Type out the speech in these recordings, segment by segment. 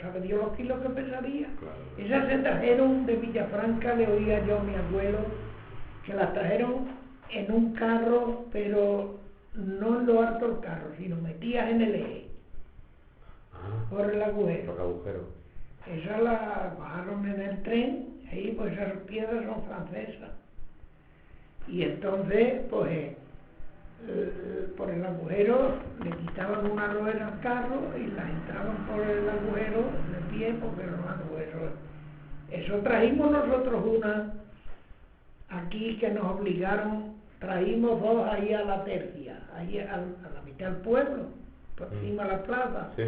sabe Dios los kilos que pesaría. Claro. Esas se trajeron de Villafranca, le oía yo a mi abuelo, que las trajeron en un carro, pero no en lo alto del carro, sino metidas en el eje, por el agujero. Por el agujero. Esas las bajaron en el tren, ahí pues esas piedras son francesas. Y entonces, pues, por el agujero le quitaban una rueda al carro y las entraban por el agujero de pie, porque era un agujero. Eso trajimos nosotros una aquí que nos obligaron, trajimos dos ahí a la tercia, ahí a la mitad del pueblo, por encima de la plaza. Sí.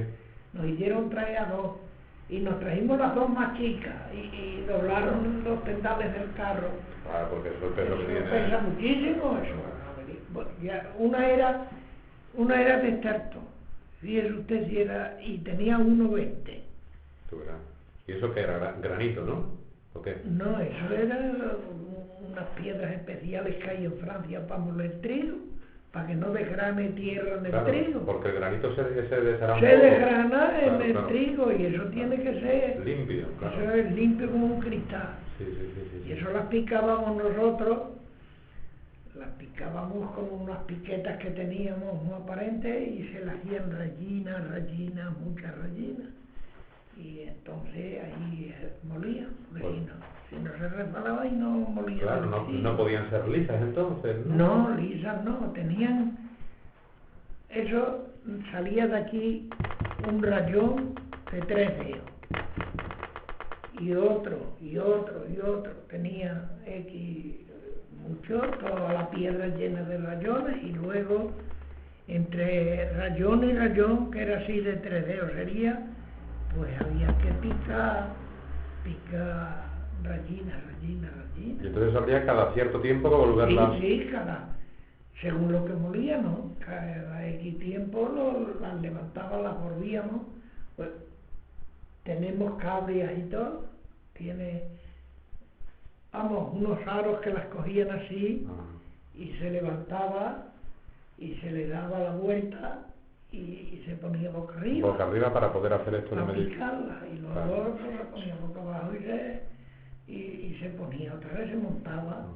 Nos hicieron traer a dos y nos trajimos las dos más chicas y doblaron los tendales del carro. Ah, porque eso es peso que tiene. Pesa muchísimo eso. Bueno, ya, una era de esterto, fíjese usted si era, y tenía 1,20. Tú verás. ¿Y eso qué era? Granito, ¿no? ¿O qué? No, eso era unas piedras especiales que hay en Francia para moler trigo, para que no desgrane tierra en el Claro, trigo. porque el granito se deshará un Se poco. desgrana en Claro, el claro. trigo y eso tiene que ser Limpio, claro. Eso es limpio como un cristal. Sí. Y eso las picábamos nosotros, las picábamos con unas piquetas que teníamos muy aparentes y se las hacían rayinas, muchas rayinas. Y entonces ahí molía, porque Pues, si no se resbalaba y no molía. Claro, no podían ser lisas entonces, ¿no? No, lisas no, tenían, eso salía de aquí un rayón de 3 dedos. Y otro, tenía X mucho, toda la piedra llena de rayones, y luego entre rayón y rayón, que era así de 3 dedos sería, pues había que picar rayina. Y entonces habría cada cierto tiempo que volverla. Sí, según lo que molía, ¿no? Cada X tiempo las levantaba, las volvíamos, pues tenemos cabrias y todo, unos aros que las cogían así y se levantaba y se le daba la vuelta y se ponía boca arriba. Boca arriba para poder hacer esto de para medir. picarla, y luego se ponía boca abajo y se ponía otra vez, se montaba.